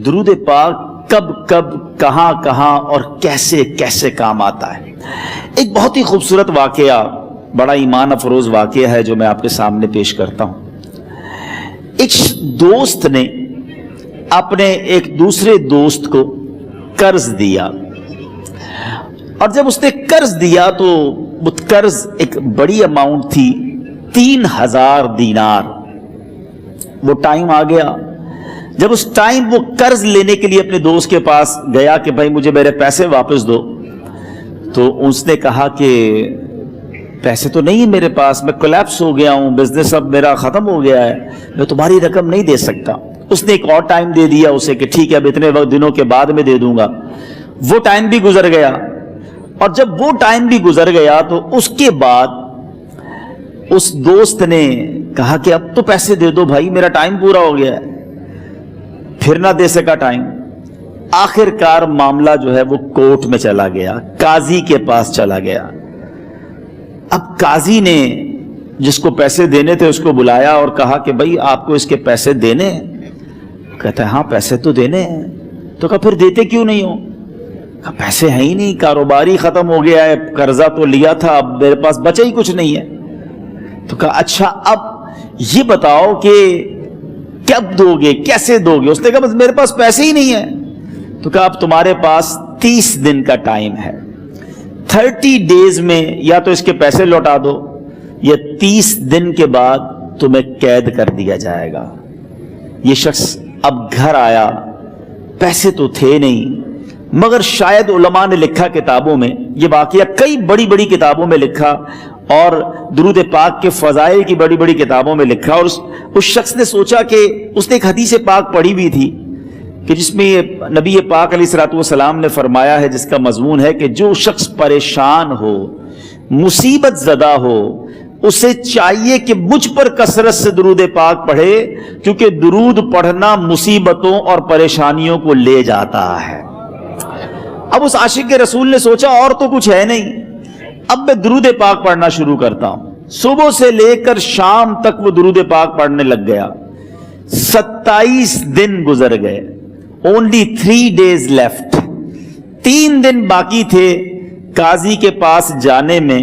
درود پاک کب کب کہاں کہاں اور کیسے کیسے کام آتا ہے۔ ایک بہت ہی خوبصورت واقعہ، بڑا ایمان افروز واقعہ ہے جو میں آپ کے سامنے پیش کرتا ہوں۔ ایک دوست نے اپنے ایک دوسرے دوست کو قرض دیا، اور جب اس نے قرض دیا تو وہ قرض ایک بڑی اماؤنٹ تھی، 3000 دینار۔ وہ ٹائم آ گیا جب اس ٹائم وہ قرض لینے کے لیے اپنے دوست کے پاس گیا کہ بھائی مجھے میرے پیسے واپس دو، تو اس نے کہا کہ پیسے تو نہیں میرے پاس، میں کولیپس ہو گیا ہوں، بزنس اب میرا ختم ہو گیا ہے، میں تمہاری رقم نہیں دے سکتا۔ اس نے ایک اور ٹائم دے دیا اسے کہ ٹھیک ہے اب اتنے دنوں کے بعد میں دے دوں گا۔ وہ ٹائم بھی گزر گیا، اور جب وہ ٹائم بھی گزر گیا تو اس کے بعد اس دوست نے کہا کہ اب تو پیسے دے دو بھائی، میرا ٹائم پورا ہو گیا ہے، پھر نہ دے سکا ٹائم۔ آخر کار معاملہ جو ہے وہ کورٹ میں چلا گیا، قاضی کے پاس چلا گیا۔ اب قاضی نے جس کو پیسے دینے تھے اس کو بلایا اور کہا کہ بھائی آپ کو اس کے پیسے دینے ہیں؟ کہتا ہے ہاں پیسے تو دینے ہیں۔ تو کہا پھر دیتے کیوں نہیں ہو؟ کہا پیسے ہیں ہی نہیں، کاروبار ہی ختم ہو گیا ہے، قرضہ تو لیا تھا، اب میرے پاس بچا ہی کچھ نہیں ہے۔ تو کہا اچھا اب یہ بتاؤ کہ کب دو گے، کیسے دو گے؟ اس نے کہا بس میرے پاس پیسے ہی نہیں ہیں۔ تو کہا اب تمہارے پاس 30 دن کا ٹائم ہے، 30 ڈیز میں یا تو اس کے پیسے لوٹا دو یا 30 دن کے بعد تمہیں قید کر دیا جائے گا۔ یہ شخص اب گھر آیا، پیسے تو تھے نہیں، مگر شاید علماء نے لکھا کتابوں میں، یہ واقعہ کئی بڑی بڑی کتابوں میں لکھا اور درود پاک کے فضائل کی بڑی بڑی کتابوں میں لکھا، اور اس شخص نے سوچا کہ اس نے ایک حدیث پاک پڑھی ہوئی تھی کہ جس میں نبی پاک علیہ الصلوۃ والسلام نے فرمایا ہے، جس کا مضمون ہے کہ جو شخص پریشان ہو، مصیبت زدہ ہو، اسے چاہیے کہ مجھ پر کثرت سے درود پاک پڑھے، کیونکہ درود پڑھنا مصیبتوں اور پریشانیوں کو لے جاتا ہے۔ اب اس عاشق کے رسول نے سوچا اور تو کچھ ہے نہیں، اب میں درود پاک پڑھنا شروع کرتا ہوں۔ صبح سے لے کر شام تک وہ درود پاک پڑھنے لگ گیا۔ 27 دن گزر گئے، only 3 days left، 3 دن باقی تھے قاضی کے پاس جانے میں۔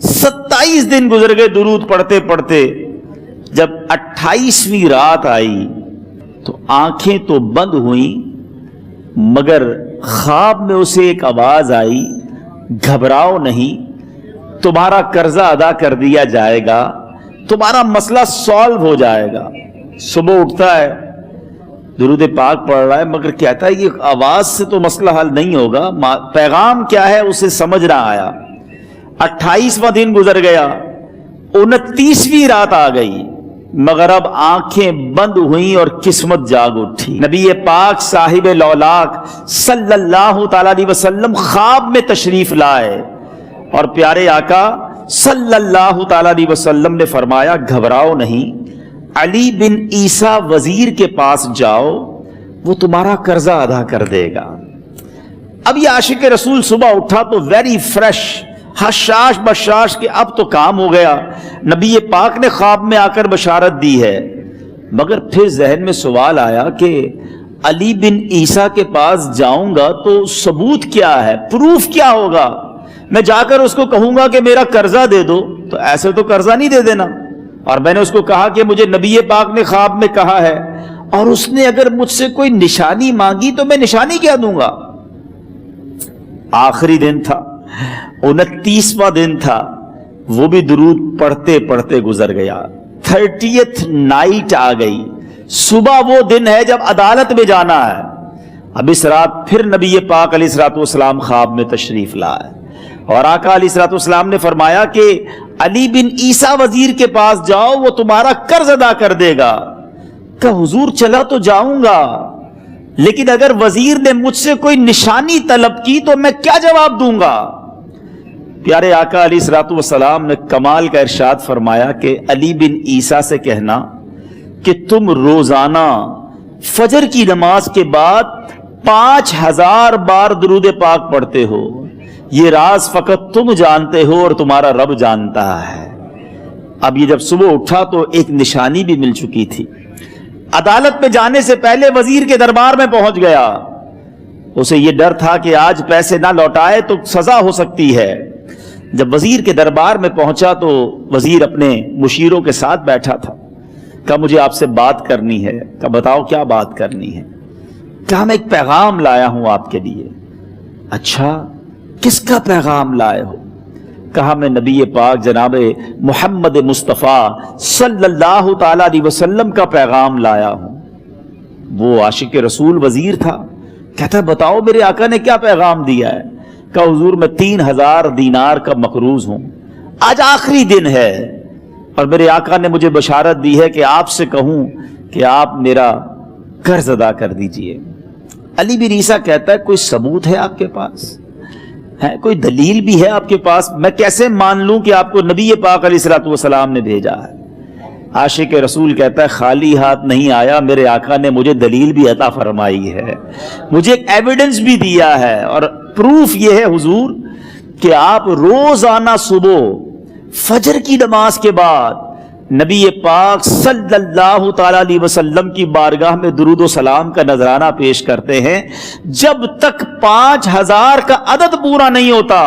27 دن گزر گئے درود پڑھتے پڑھتے۔ جب 28ویں رات آئی تو آنکھیں تو بند ہوئیں، مگر خواب میں اسے ایک آواز آئی، گھبراؤ نہیں، تمہارا قرضہ ادا کر دیا جائے گا، تمہارا مسئلہ سالو ہو جائے گا۔ صبح اٹھتا ہے، درود پاک پڑھ رہا ہے، مگر کہتا ہے یہ آواز سے تو مسئلہ حل نہیں ہوگا، پیغام کیا ہے اسے سمجھ نہ آیا۔ 28واں دن گزر گیا، 29ویں رات آ گئی، مگر اب آنکھیں بند ہوئیں اور قسمت جاگ اٹھی۔ نبی پاک صاحب لولاک صلی اللہ تعالی علیہ وسلم خواب میں تشریف لائے، اور پیارے آقا صلی اللہ تعالی علیہ وسلم نے فرمایا گھبراؤ نہیں، علی بن عیسیٰ وزیر کے پاس جاؤ، وہ تمہارا قرضہ ادا کر دے گا۔ اب یہ عاشق رسول صبح اٹھا تو ویری فریش، حشاش بشاش کہ اب تو کام ہو گیا، نبی پاک نے خواب میں آ کر بشارت دی ہے۔ مگر پھر ذہن میں سوال آیا کہ علی بن عیسیٰ کے پاس جاؤں گا تو ثبوت کیا ہے، پروف کیا ہوگا؟ میں جا کر اس کو کہوں گا کہ میرا قرضہ دے دو تو ایسے تو قرضہ نہیں دے دینا، اور میں نے اس کو کہا کہ مجھے نبی پاک نے خواب میں کہا ہے، اور اس نے اگر مجھ سے کوئی نشانی مانگی تو میں نشانی کیا دوں گا؟ آخری دن تھا، 29واں دن تھا، وہ بھی درود پڑھتے پڑھتے گزر گیا۔ 30th نائٹ آ گئی، صبح وہ دن ہے جب عدالت میں جانا ہے۔ اب اس رات پھر نبی پاک علیہ الصلوۃ والسلام خواب میں تشریف لائے، اور آقا علیہ الصلوۃ والسلام نے فرمایا کہ علی بن عیسیٰ وزیر کے پاس جاؤ، وہ تمہارا قرض ادا کر دے گا۔ کہ حضور چلا تو جاؤں گا، لیکن اگر وزیر نے مجھ سے کوئی نشانی طلب کی تو میں کیا جواب دوں گا؟ پیارے آقا علیہ الصلوۃ والسلام نے کمال کا ارشاد فرمایا کہ علی بن عیسیٰ سے کہنا کہ تم روزانہ فجر کی نماز کے بعد 5000 بار درود پاک پڑھتے ہو، یہ راز فقط تم جانتے ہو اور تمہارا رب جانتا ہے۔ اب یہ جب صبح اٹھا تو ایک نشانی بھی مل چکی تھی، عدالت میں جانے سے پہلے وزیر کے دربار میں پہنچ گیا. اسے یہ ڈر تھا کہ آج پیسے نہ لوٹائے تو سزا ہو سکتی ہے. جب وزیر کے دربار میں پہنچا تو وزیر اپنے مشیروں کے ساتھ بیٹھا تھا. کہا مجھے آپ سے بات کرنی ہے. کہا بتاؤ کیا بات کرنی ہے؟ کہا میں ایک پیغام لایا ہوں آپ کے لیے. اچھا کس کا پیغام لائے ہو؟ کہا میں نبی پاک جناب محمد مصطفیٰ صلی اللہ تعالی علیہ وسلم کا پیغام لایا ہوں. وہ عاشق رسول وزیر تھا. کہتا ہے بتاؤ میرے آقا نے کیا پیغام دیا ہے؟ کہا حضور میں 3000 دینار کا مقروض ہوں. آج آخری دن ہے اور میرے آقا نے مجھے بشارت دی ہے کہ آپ سے کہوں کہ آپ میرا قرض ادا کر دیجئے. علی بن عیسیٰ کہتا ہے کوئی ثبوت ہے آپ کے پاس؟ ہے کوئی دلیل بھی ہے آپ کے پاس؟ میں کیسے مان لوں کہ آپ کو نبی پاک علیہ الصلوۃ والسلام نے بھیجا ہے؟ عاشق رسول کہتا ہے خالی ہاتھ نہیں آیا، میرے آقا نے مجھے دلیل بھی عطا فرمائی ہے، مجھے ایک ایویڈنس بھی دیا ہے. اور پروف یہ ہے حضور کہ آپ روزانہ صبح فجر کی نماز کے بعد نبی پاک صلی اللہ تعالی علیہ وسلم کی بارگاہ میں درود و سلام کا نذرانہ پیش کرتے ہیں. جب تک 5000 کا عدد پورا نہیں ہوتا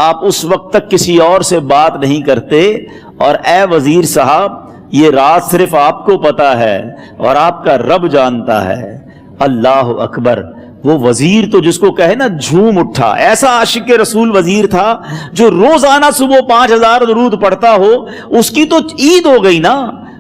آپ اس وقت تک کسی اور سے بات نہیں کرتے. اور اے وزیر صاحب یہ راز صرف آپ کو پتا ہے اور آپ کا رب جانتا ہے. اللہ اکبر. وہ وزیر تو جس کو کہے نا جھوم اٹھا. ایسا عاشق رسول وزیر تھا جو روزانہ صبح 5000 درود پڑھتا ہو. اس کی تو عید ہو گئی نا.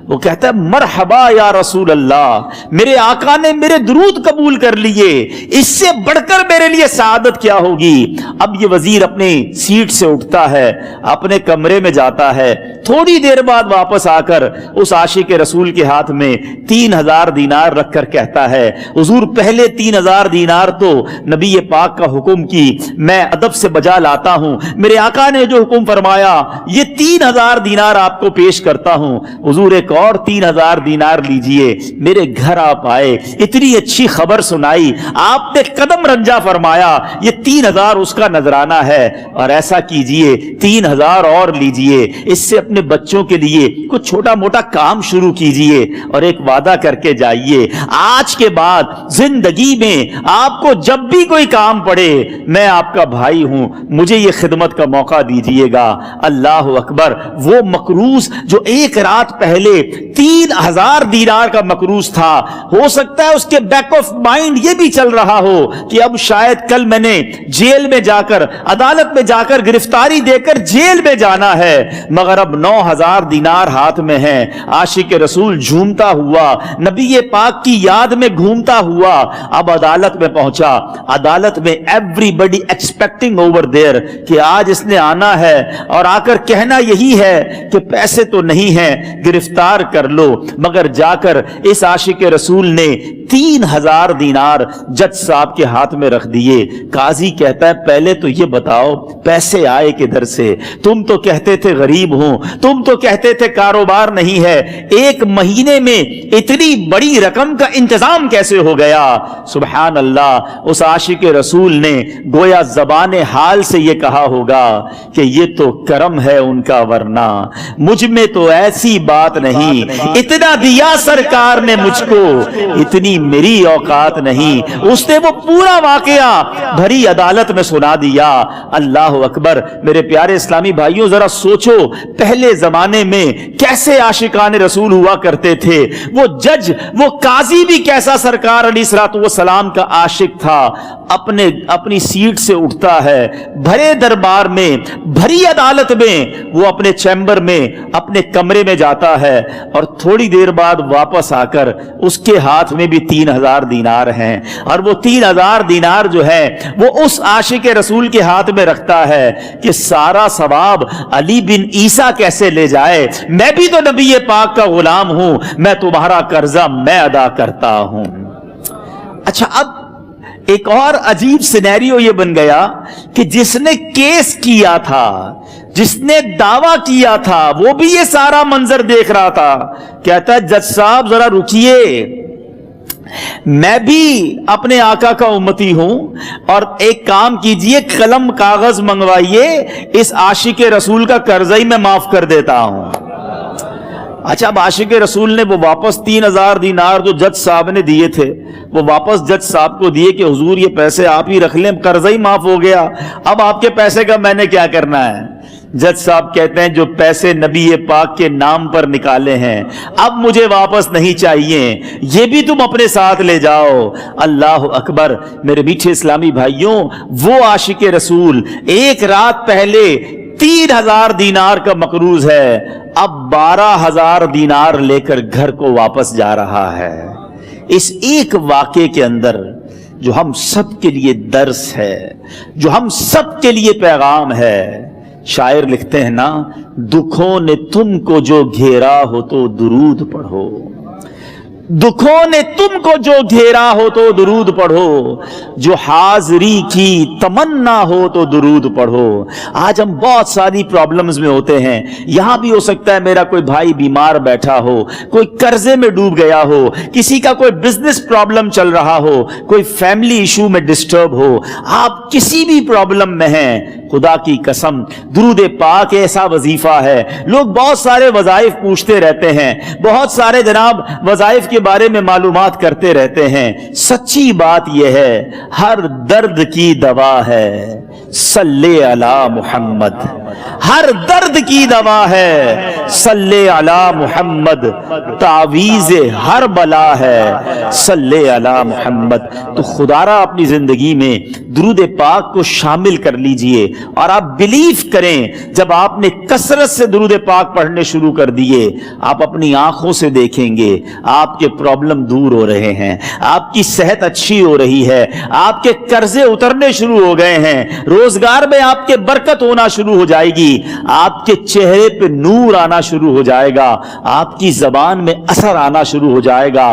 وہ کہتا ہے مرحبا یا رسول اللہ، میرے آقا نے میرے درود قبول کر لیے، اس سے بڑھ کر میرے لیے سعادت کیا ہوگی. اب یہ وزیر اپنے سیٹ سے اٹھتا ہے، اپنے کمرے میں جاتا ہے. تھوڑی دیر بعد واپس آ کر اس عاشق رسول کے ہاتھ میں 3000 دینار رکھ کر کہتا ہے حضور پہلے 3000 دینار تو نبی پاک کا حکم کی میں ادب سے بجا لاتا ہوں، میرے آقا نے جو حکم فرمایا یہ 3000 دینار آپ کو پیش کرتا ہوں. حضور ایک اور 3000 دینار لیجئے. میرے گھر آپ آئے، اتنی اچھی خبر سنائی، آپ نے قدم رنجا فرمایا، یہ 3000 اس کا نذرانہ ہے. اور ایسا کیجئے 3000 اور لیجئے، اس سے اپنے بچوں کے لیے کچھ چھوٹا موٹا کام شروع کیجئے اور ایک وعدہ کر کے جائیے آج کے بعد زندگی میں آپ کو جب بھی کوئی کام پڑے میں آپ کا بھائی ہوں، مجھے یہ خدمت کا موقع دیجئے گا. اللہ اکبر. وہ مقروض جو ایک رات پہلے 3000 دینار کا مقروض تھا، ہو سکتا ہے اس کے بیک آف مائنڈ یہ بھی چل رہا ہو کہ اب شاید کل میں نے جیل میں جا کر عدالت میں جا کر گرفتاری دے کر جیل میں جانا ہے، مگر اب 9000 دینار ہاتھ میں ہیں. عاشق رسول جھومتا ہوا نبی پاک کی یاد میں گھومتا ہوا اب عدالت میں پہنچا. عدالت میں everybody expecting over there کہ آج اس نے آنا ہے اور آ کر کہنا یہی ہے کہ پیسے تو نہیں ہیں، گرفتار کر لو. مگر جا کر اس عاشق رسول نے 3000 دینار جج صاحب کے ہاتھ میں رکھ دیے. قاضی کہتا ہے پہلے تو یہ بتاؤ پیسے آئے کدھر سے؟ تم تو کہتے تھے غریب ہوں، تم تو کہتے تھے کاروبار نہیں ہے، ایک مہینے میں اتنی بڑی رقم کا انتظام کیسے ہو گیا؟ سبحان اللہ. اس عاشق رسول نے گویا زبان حال سے یہ کہا ہوگا کہ یہ تو کرم ہے ان کا، ورنہ مجھ میں تو ایسی بات نہیں، اتنا دیا سرکار نے مجھ کو، اتنی میری اوقات نہیں. اس نے وہ پورا واقعہ بھری عدالت میں سنا دیا. اللہ اکبر. میرے پیارے اسلامی بھائیوں ذرا سوچو پہلے زمانے میں کیسے عاشقان رسول ہوا کرتے تھے. وہ جج، وہ قاضی بھی کیسا سرکار علیہ الصلوۃ والسلام کا عاشق تھا. اپنی سیٹ سے اٹھتا ہے، بھرے دربار میں، بھری عدالت میں، وہ اپنے چیمبر میں، اپنے کمرے میں جاتا ہے اور تھوڑی دیر بعد واپس آ کر اس کے ہاتھ میں بھی 3000 دینار ہیں. اور وہ 3000 دینار جو ہے وہ اس عاشق رسول کے ہاتھ میں رکھتا ہے کہ سارا ثواب علی بن عیسیٰ کیسے لے جائے، میں بھی تو نبی پاک کا غلام ہوں، میں تمہارا قرضہ میں ادا کرتا ہوں. اچھا اب ایک اور عجیب سینیریو یہ بن گیا کہ جس نے کیس کیا تھا، جس نے دعویٰ کیا تھا، وہ بھی یہ سارا منظر دیکھ رہا تھا. کہتا ہے جج صاحب ذرا رکیے، میں بھی اپنے آقا کا امتی ہوں اور ایک کام کیجئے، قلم کاغذ منگوائیے، اس عاشق رسول کا قرضہ ہی میں معاف کر دیتا ہوں. اچھا، اب عاشق رسول نے وہ واپس 3000 دینار جو جج صاحب نے دیے تھے وہ واپس جج صاحب کو دیے کہ حضور یہ پیسے آپ ہی رکھ لیں، قرضہ ہی معاف ہو گیا، اب آپ کے پیسے کا میں نے کیا کرنا ہے؟ جج صاحب کہتے ہیں جو پیسے نبی پاک کے نام پر نکالے ہیں اب مجھے واپس نہیں چاہیے، یہ بھی تم اپنے ساتھ لے جاؤ۔ اللہ اکبر۔ میرے میٹھے اسلامی بھائیوں، وہ عاشق رسول ایک رات پہلے 3000 دینار کا مقروض ہے، اب 12000 دینار لے کر گھر کو واپس جا رہا ہے۔ اس ایک واقعے کے اندر جو ہم سب کے لیے درس ہے، جو ہم سب کے لیے پیغام ہے، شاعر لکھتے ہیں نا، دکھوں نے تم کو جو گھیرا ہو تو درود پڑھو، دکھوں نے تم کو جو گھیرا ہو تو درود پڑھو، جو حاضری کی تمنا ہو تو درود پڑھو۔ آج ہم بہت ساری پرابلمز میں ہوتے ہیں، یہاں بھی ہو سکتا ہے میرا کوئی بھائی بیمار بیٹھا ہو، کوئی قرضے میں ڈوب گیا ہو، کسی کا کوئی بزنس پرابلم چل رہا ہو، کوئی فیملی ایشو میں ڈسٹرب ہو، آپ کسی بھی پرابلم میں ہیں، خدا کی قسم درود پاک ایسا وظیفہ ہے۔ لوگ بہت سارے وظائف پوچھتے رہتے ہیں، بہت سارے جناب وظائف کے بارے میں معلومات کرتے رہتے ہیں، سچی بات یہ ہے ہر درد کی دوا ہے صلی علی محمد، ہر درد کی دوا ہے صلی علی محمد، تعویذ ہر بلا ہے صلی علی محمد۔ تو خدا را اپنی زندگی میں درود پاک کو شامل کر لیجئے، اور آپ بلیف کریں جب آپ نے کثرت سے درود پاک پڑھنے شروع کر دیے، آپ اپنی آنکھوں سے دیکھیں گے آپ کے پرابلم دور ہو رہے ہیں، آپ کی صحت اچھی ہو رہی ہے، آپ کے قرضے اترنے شروع ہو گئے ہیں، روزگار میں آپ کے برکت ہونا شروع ہو جائے گی، آپ کے چہرے پہ نور آنا شروع ہو جائے گا، آپ کی زبان میں اثر آنا شروع ہو جائے گا۔